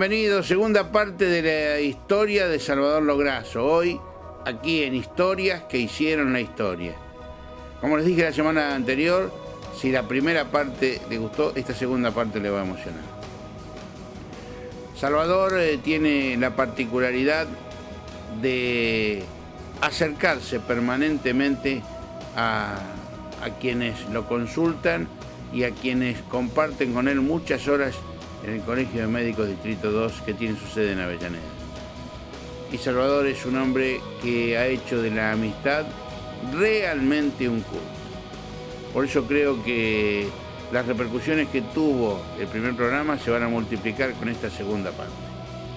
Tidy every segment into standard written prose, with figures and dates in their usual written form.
bienvenidos. Segunda parte de la historia de Salvador Lograsso. Hoy, aquí en Historias que hicieron la historia. Como les dije la semana anterior, si la primera parte le gustó, esta segunda parte le va a emocionar. Salvador tiene la particularidad de acercarse permanentemente a quienes lo consultan y a quienes comparten con él muchas horas en el Colegio de Médicos Distrito 2, que tiene su sede en Avellaneda. Y Salvador es un hombre que ha hecho de la amistad realmente un culto. Por eso creo que las repercusiones que tuvo el primer programa se van a multiplicar con esta segunda parte.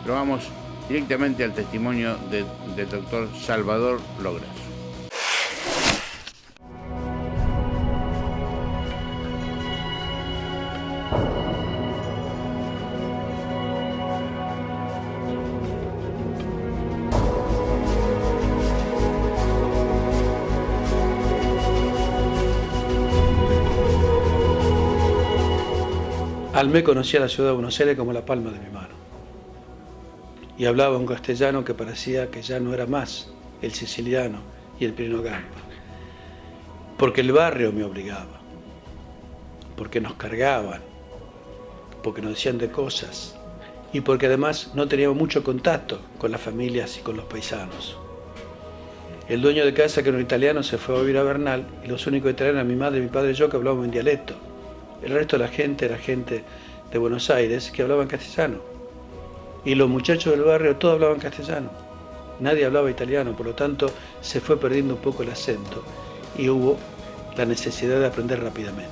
Pero vamos directamente al testimonio del doctor Salvador Lograsso. Almé conocía la ciudad de Buenos Aires como la palma de mi mano. Y hablaba un castellano que parecía que ya no era más el siciliano y el Pirino Gampa. Porque el barrio me obligaba, porque nos cargaban, porque nos decían de cosas y porque además no teníamos mucho contacto con las familias y con los paisanos. El dueño de casa, que era un italiano, se fue a vivir a Bernal y los únicos italianos eran mi madre, mi padre y yo, que hablábamos en dialecto. El resto de la gente era gente de Buenos Aires que hablaban castellano. Y los muchachos del barrio todos hablaban castellano. Nadie hablaba italiano, por lo tanto se fue perdiendo un poco el acento y hubo la necesidad de aprender rápidamente.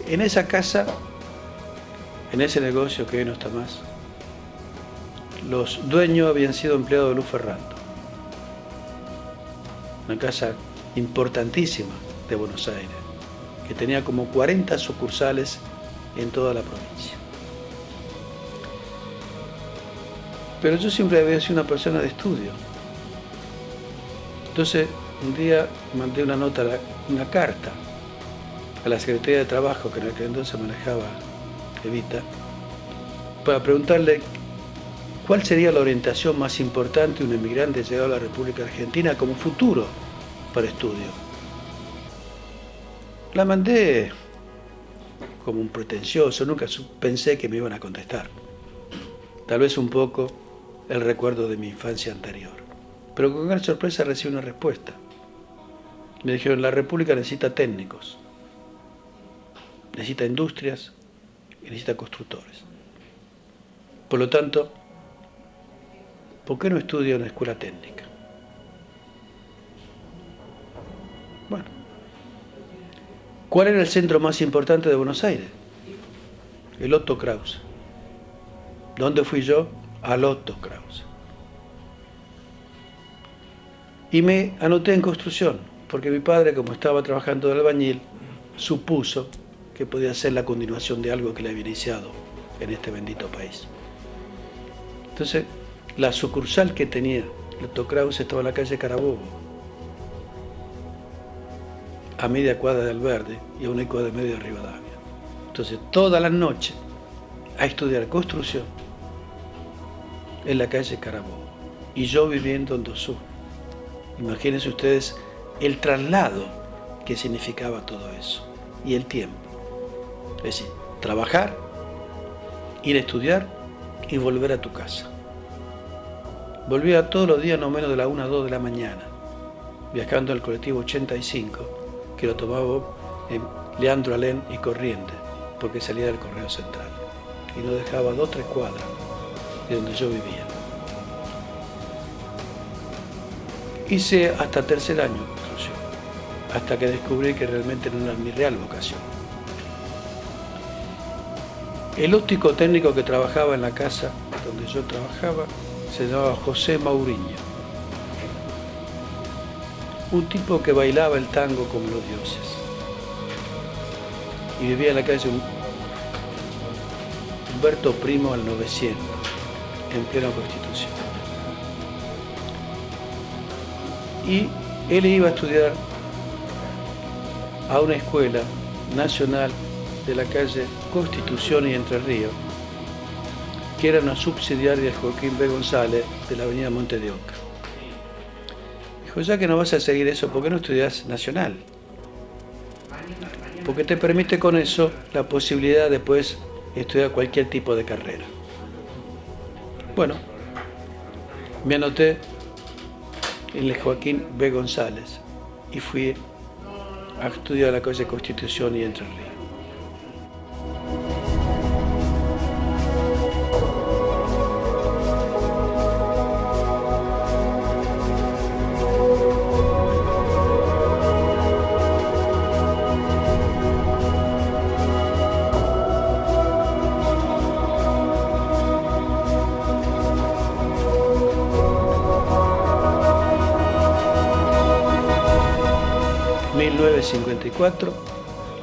En esa casa, en ese negocio que hoy no está más, los dueños habían sido empleados de Luz Ferrando. Una casa importantísima de Buenos Aires, que tenía como 40 sucursales en toda la provincia. Pero yo siempre había sido una persona de estudio. Entonces, un día mandé una nota, una carta a la Secretaría de Trabajo, que en aquel entonces manejaba Evita, para preguntarle cuál sería la orientación más importante de un emigrante llegado a la República Argentina como futuro para estudio. La mandé como un pretencioso, nunca pensé que me iban a contestar. Tal vez un poco el recuerdo de mi infancia anterior. Pero con gran sorpresa recibí una respuesta. Me dijeron, la República necesita técnicos, necesita industrias y necesita constructores. Por lo tanto, ¿por qué no estudia en una escuela técnica? Bueno. ¿Cuál era el centro más importante de Buenos Aires? El Otto Krause. ¿Dónde fui yo? Al Otto Krause. Y me anoté en construcción, porque mi padre, como estaba trabajando de albañil, supuso que podía ser la continuación de algo que le había iniciado en este bendito país. Entonces, la sucursal que tenía el Otto Krause estaba en la calle Carabobo, a media cuadra de Alverde y a una cuadra y media de Rivadavia. Entonces, todas las noches a estudiar construcción en la calle Carabobo. Y yo viviendo en Dosú. Imagínense ustedes el traslado que significaba todo eso y el tiempo. Es decir, trabajar, ir a estudiar y volver a tu casa. Volvía todos los días no menos de las 1 a 2 de la mañana, viajando al colectivo 85, que lo tomaba en Leandro Alén y Corrientes, porque salía del Correo Central y no dejaba 2 o 3 cuadras de donde yo vivía. Hice hasta tercer año de construcción, hasta que descubrí que realmente no era mi real vocación. El óptico técnico que trabajaba en la casa donde yo trabajaba se llamaba José Mauriño. Un tipo que bailaba el tango como los dioses. Y vivía en la calle Humberto Primo al 900, en plena Constitución. Y él iba a estudiar a una escuela nacional de la calle Constitución y Entre Ríos, que era una subsidiaria del Joaquín B. González de la avenida Monte de Oca. Dijo, ya que no vas a seguir eso, ¿por qué no estudias Nacional? Porque te permite con eso la posibilidad de después estudiar cualquier tipo de carrera. Bueno, me anoté en el Joaquín B. González y fui a estudiar la calle Constitución y Entre Ríos. En 1954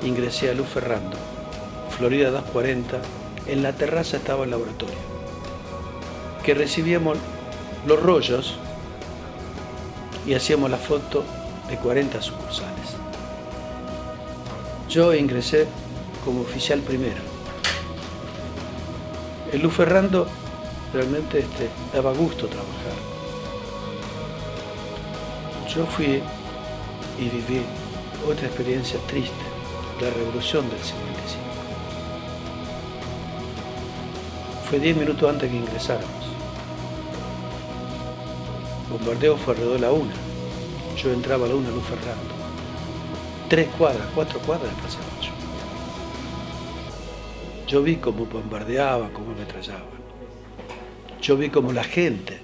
ingresé a Luz Ferrando, Florida 240, en la terraza estaba el laboratorio, que recibíamos los rollos y hacíamos la foto de 40 sucursales. Yo ingresé como oficial primero. En Luz Ferrando realmente daba gusto trabajar. Yo fui y viví otra experiencia triste, la revolución del 55. Fue 10 minutos antes que ingresáramos. El bombardeo fue alrededor de la 1. Yo entraba a la 1 a Luz Ferrando. 3 cuadras, 4 cuadras pasaba yo. Yo vi cómo bombardeaban, cómo ametrallaban. Yo vi cómo la gente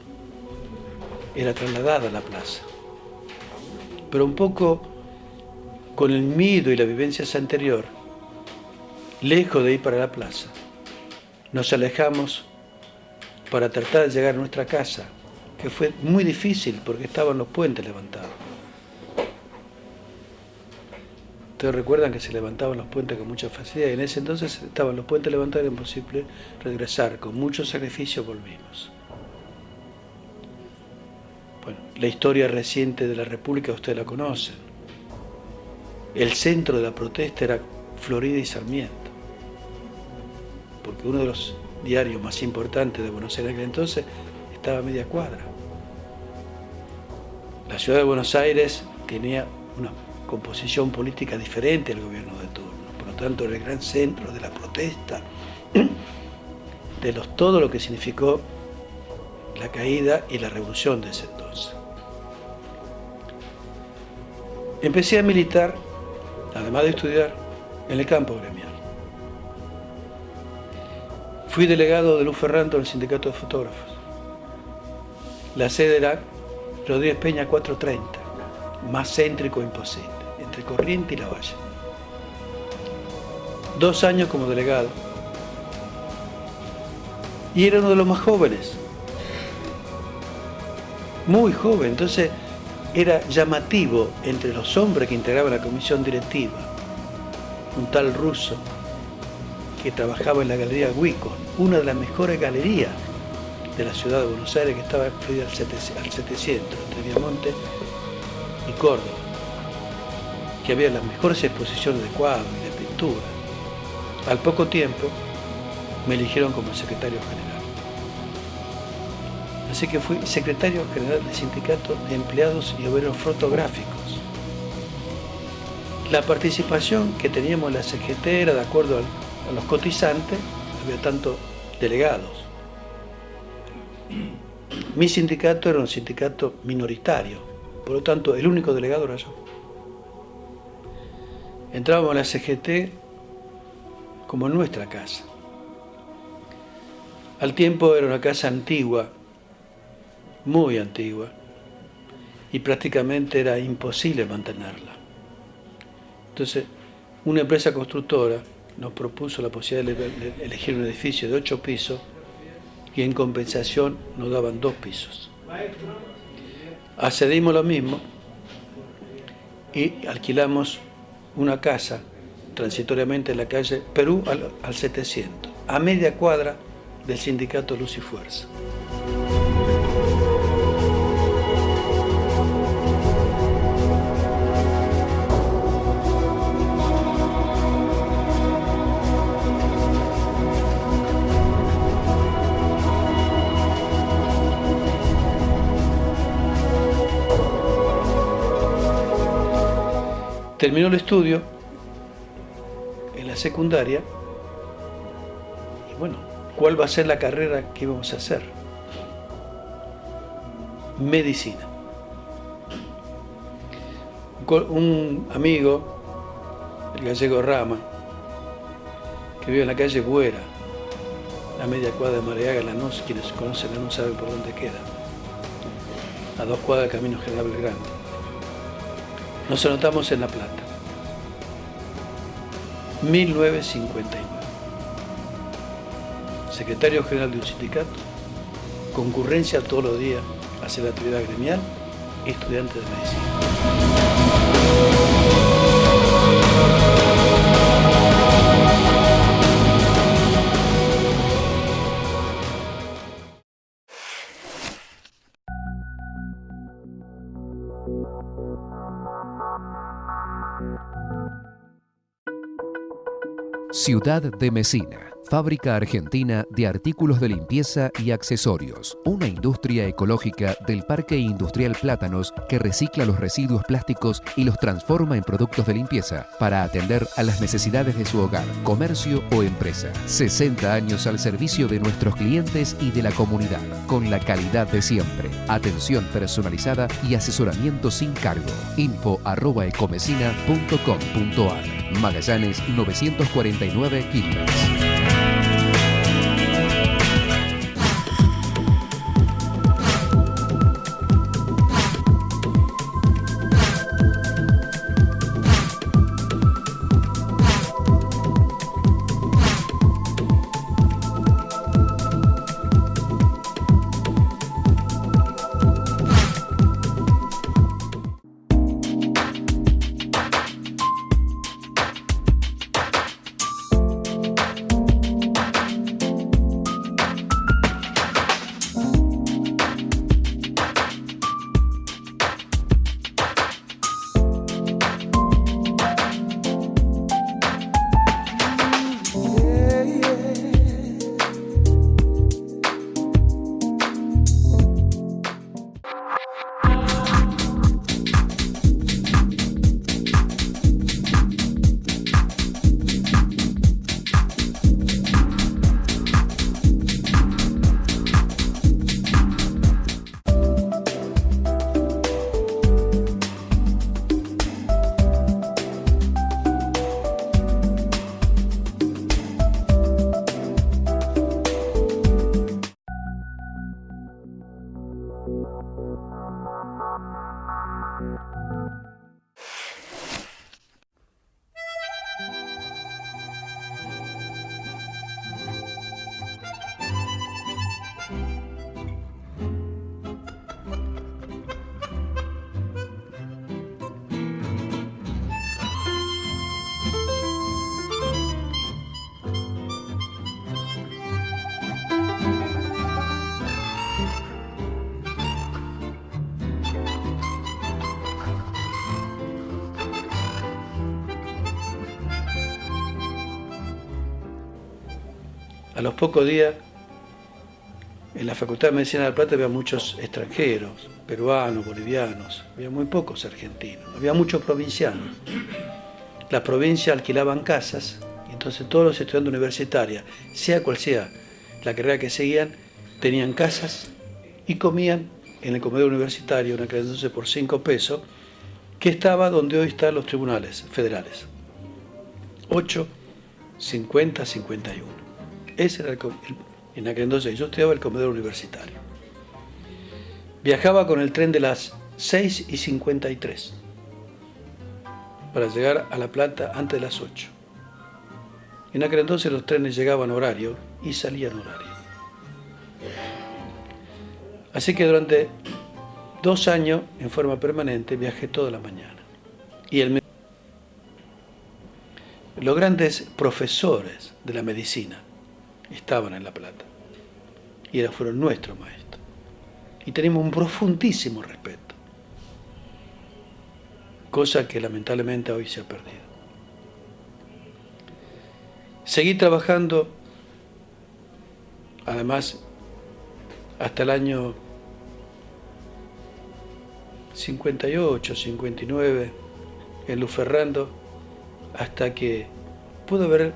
era trasladada a la plaza. Pero un poco con el miedo y las vivencias anterior, lejos de ir para la plaza, nos alejamos para tratar de llegar a nuestra casa, que fue muy difícil porque estaban los puentes levantados. Ustedes recuerdan que se levantaban los puentes con mucha facilidad y en ese entonces estaban los puentes levantados, era imposible regresar. Con mucho sacrificio volvimos. Bueno, la historia reciente de la República ustedes la conocen. El centro de la protesta era Florida y Sarmiento, porque uno de los diarios más importantes de Buenos Aires en aquel entonces estaba a media cuadra. La ciudad de Buenos Aires tenía una composición política diferente al gobierno de turno, por lo tanto era el gran centro de la protesta, de todo lo que significó la caída y la revolución de ese entonces. Empecé a militar, además de estudiar, en el campo gremial. Fui delegado de Luz Ferrando en el sindicato de fotógrafos. La sede era Rodríguez Peña 430, más céntrico imposible, entre Corrientes y La Valle. 2 años como delegado. Y era uno de los más jóvenes. Muy joven, entonces era llamativo entre los hombres que integraban la comisión directiva, un tal ruso que trabajaba en la Galería Wicon, una de las mejores galerías de la ciudad de Buenos Aires, que estaba incluida al 700, entre Viamonte y Córdoba, que había las mejores exposiciones de cuadros y de pintura. Al poco tiempo me eligieron como secretario general. Así que fui secretario general del Sindicato de Empleados y Obreros Fotográficos. La participación que teníamos en la CGT era de acuerdo a los cotizantes, había tantos delegados. Mi sindicato era un sindicato minoritario, por lo tanto el único delegado era yo. Entrábamos a la CGT como en nuestra casa. Al tiempo era una casa antigua, muy antigua, y prácticamente era imposible mantenerla. Entonces, una empresa constructora nos propuso la posibilidad de elegir un edificio de 8 pisos y en compensación nos daban 2 pisos. Accedimos lo mismo y alquilamos una casa transitoriamente en la calle Perú al 700, a media cuadra del sindicato Luz y Fuerza. Terminó el estudio en la secundaria y bueno, ¿cuál va a ser la carrera que íbamos a hacer? Medicina. Un amigo, el gallego Rama, que vive en la calle Buera, a media cuadra de Mariaga, Lanús, quienes conocen no saben por dónde queda, a 2 cuadras del Camino General Belgrano. Nos anotamos en La Plata, 1959. Secretario general de un sindicato, concurrencia todos los días a hacer la actividad gremial, estudiante de medicina. Ciudad de Mesina, fábrica argentina de artículos de limpieza y accesorios. Una industria ecológica del Parque Industrial Plátanos que recicla los residuos plásticos y los transforma en productos de limpieza para atender a las necesidades de su hogar, comercio o empresa. 60 años al servicio de nuestros clientes y de la comunidad, con la calidad de siempre. Atención personalizada y asesoramiento sin cargo. info@ecomesina.com.ar. Magallanes 949 Quilmes. A los pocos días, en la Facultad de Medicina de La Plata había muchos extranjeros, peruanos, bolivianos, había muy pocos argentinos, había muchos provincianos. Las provincias alquilaban casas, y entonces todos los estudiantes universitarios, sea cual sea la carrera que seguían, tenían casas y comían en el comedor universitario, en aquel entonces por 5 pesos, que estaba donde hoy están los tribunales federales. 8, 50, 51. Ese era en aquel entonces yo estudiaba el comedor universitario. Viajaba con el tren de las 6:53 para llegar a La Plata antes de las 8. En aquel entonces los trenes llegaban a horario y salían a horario. Así que durante 2 años, en forma permanente, viajé toda la mañana. Y los grandes profesores de la medicina estaban en La Plata y fueron nuestros maestros y tenemos un profundísimo respeto, cosa que lamentablemente hoy se ha perdido. Seguí trabajando además hasta el año 58, 59, en Luz Ferrando, hasta que pude haber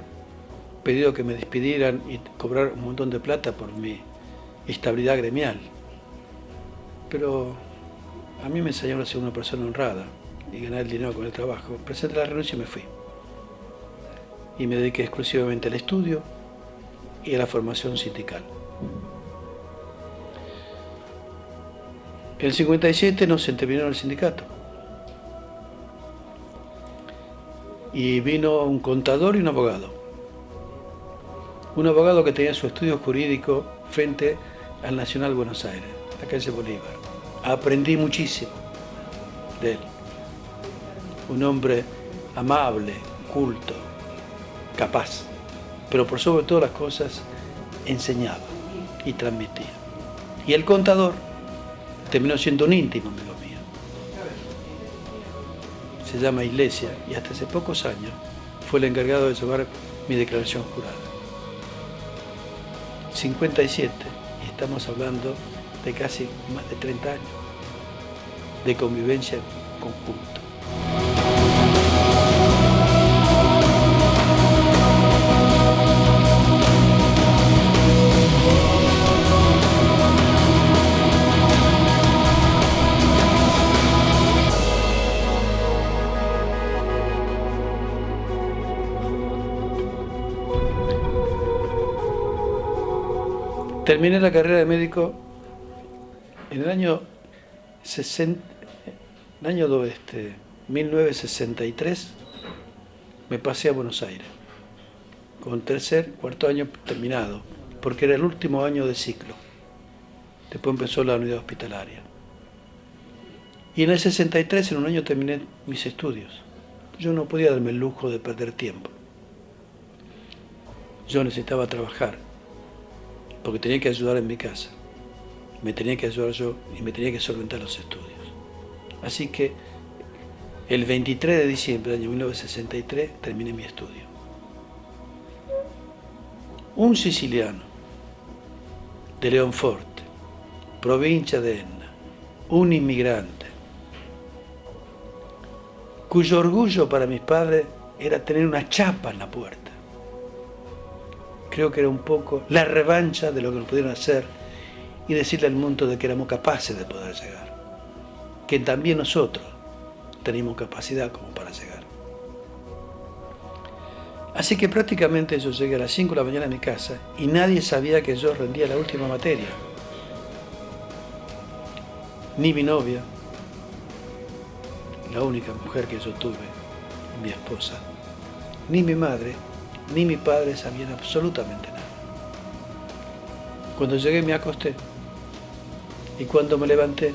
pedido que me despidieran y cobrar un montón de plata por mi estabilidad gremial. Pero a mí me enseñaron a ser una persona honrada y ganar el dinero con el trabajo. Presenté la renuncia y me fui. Y me dediqué exclusivamente al estudio y a la formación sindical. En el 57 nos intervinieron el sindicato. Y vino un contador y un abogado. Un abogado que tenía su estudio jurídico frente al Nacional Buenos Aires, la calle Bolívar. Aprendí muchísimo de él. Un hombre amable, culto, capaz, pero por sobre todas las cosas enseñaba y transmitía. Y el contador terminó siendo un íntimo amigo mío. Se llama Iglesia y hasta hace pocos años fue el encargado de llevar mi declaración jurada. 57, y estamos hablando de casi más de 30 años de convivencia conjunta. Terminé la carrera de médico en el año 1963, me pasé a Buenos Aires, con cuarto año terminado, porque era el último año de ciclo. Después empezó la unidad hospitalaria. Y en el 63, en un año, terminé mis estudios. Yo no podía darme el lujo de perder tiempo. Yo necesitaba trabajar, porque tenía que ayudar en mi casa. Me tenía que ayudar yo y me tenía que solventar los estudios. Así que el 23 de diciembre del año 1963 terminé mi estudio. Un siciliano de Leonforte, provincia de Enna, un inmigrante, cuyo orgullo para mis padres era tener una chapa en la puerta. Creo que era un poco la revancha de lo que nos pudieron hacer y decirle al mundo de que éramos capaces de poder llegar, que también nosotros teníamos capacidad como para llegar. Así que prácticamente yo llegué a las 5 de la mañana a mi casa y nadie sabía que yo rendía la última materia. Ni mi novia, la única mujer que yo tuve, mi esposa, ni mi madre, ni mi padre sabían absolutamente nada. Cuando llegué me acosté y cuando me levanté,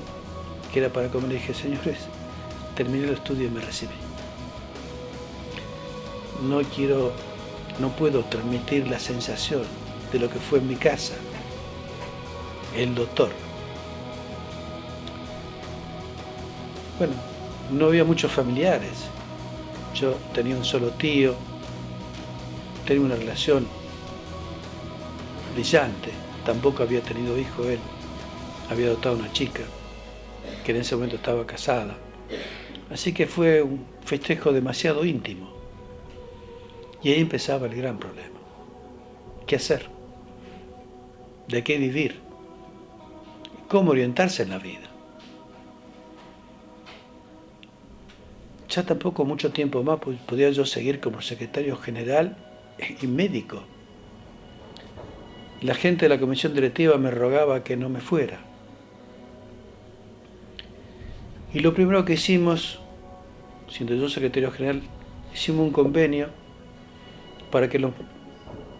que era para comer, le dije: señores, terminé el estudio y me recibí. No puedo transmitir la sensación de lo que fue en mi casa el doctor. Bueno, no había muchos familiares. Yo tenía un solo tío, tenía una relación brillante, tampoco había tenido hijo él, había adoptado una chica que en ese momento estaba casada, así que fue un festejo demasiado íntimo. Y ahí empezaba el gran problema. ¿Qué hacer? ¿De qué vivir? ¿Cómo orientarse en la vida? Ya tampoco mucho tiempo más podía yo seguir como secretario general y médico. La gente de la comisión directiva me rogaba que no me fuera. Y lo primero que hicimos, siendo yo secretario general, hicimos un convenio para que los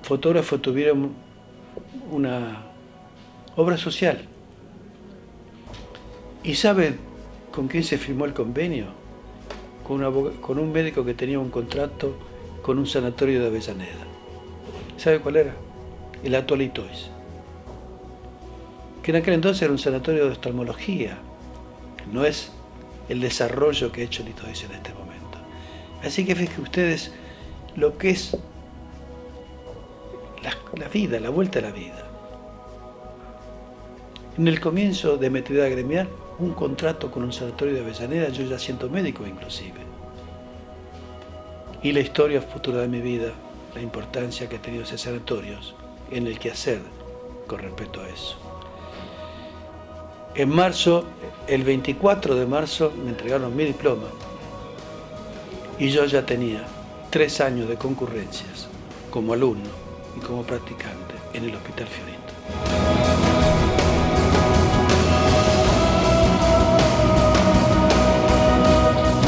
fotógrafos tuvieran una obra social. ¿Y saben con quién se firmó el convenio? Con un médico que tenía un contrato con un sanatorio de Avellaneda. ¿Sabe cuál era? El Ato Litois. Que en aquel entonces era un sanatorio de oftalmología. No es el desarrollo que ha hecho Litois en este momento. Así que fíjense ustedes lo que es la vida, la vuelta a la vida. En el comienzo de mi actividad gremial, un contrato con un sanatorio de Avellaneda, yo ya siendo médico inclusive. y la historia futura de mi vida, la importancia que ha tenido ese sanatorio en el quehacer con respecto a eso. En marzo, el 24 de marzo, me entregaron mi diploma y yo ya tenía 3 años de concurrencias como alumno y como practicante en el Hospital Fiorito.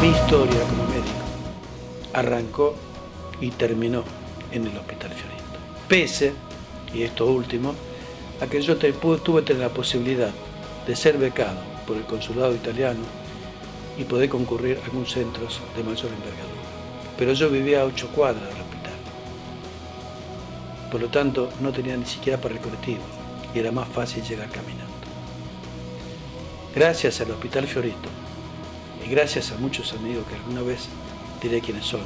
Mi historia como médico arrancó y terminó en el Hospital Fiorito. Pese, y esto último, a que yo tuve tener la posibilidad de ser becado por el consulado italiano y poder concurrir a algunos centros de mayor envergadura. Pero yo vivía a 8 cuadras del hospital. Por lo tanto, no tenía ni siquiera para el colectivo y era más fácil llegar caminando. Gracias al Hospital Fiorito y gracias a muchos amigos que alguna vez diré quiénes son,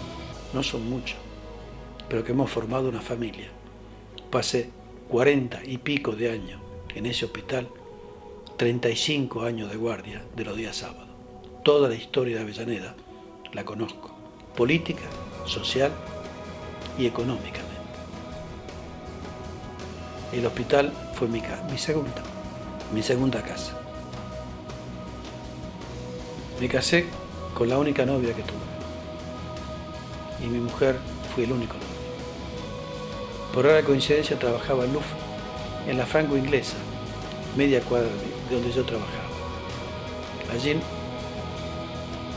no son muchos, pero que hemos formado una familia. Pasé 40 y pico de años en ese hospital, 35 años de guardia de los días sábados. Toda la historia de Avellaneda la conozco, política, social y económicamente. El hospital fue mi segunda casa. Me casé con la única novia que tuve y mi mujer fue el único novio. Por rara coincidencia trabajaba en Lufa, en la Franco Inglesa, media cuadra de donde yo trabajaba. Allí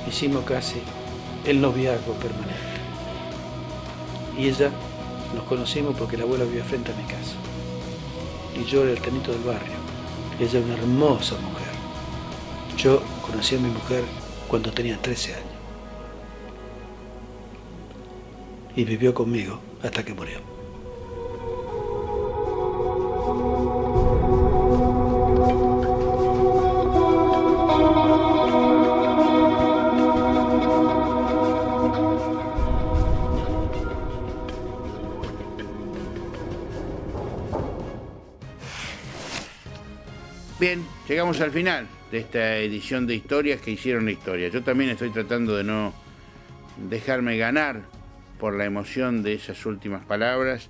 hicimos casi el noviazgo permanente. Y ella nos conocimos porque la abuela vivía frente a mi casa. Y yo era el tenito del barrio. Ella era una hermosa mujer. Yo conocí a mi mujer cuando tenía 13 años. Y vivió conmigo hasta que murió. Bien, llegamos al final de esta edición de Historias que hicieron la historia. Yo también estoy tratando de no dejarme ganar por la emoción de esas últimas palabras,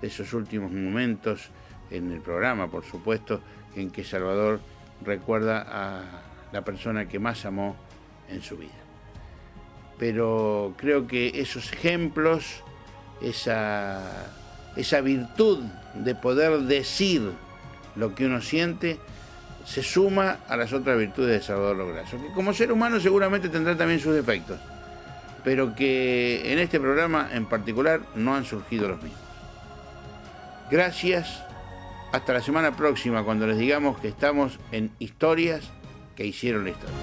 de esos últimos momentos en el programa, por supuesto, en que Salvador recuerda a la persona que más amó en su vida. Pero creo que esos ejemplos, esa virtud de poder decir lo que uno siente, se suma a las otras virtudes de Salvador Lograsso, que como ser humano seguramente tendrá también sus defectos, pero que en este programa en particular no han surgido los mismos. Gracias, hasta la semana próxima cuando les digamos que estamos en Historias que hicieron la historia.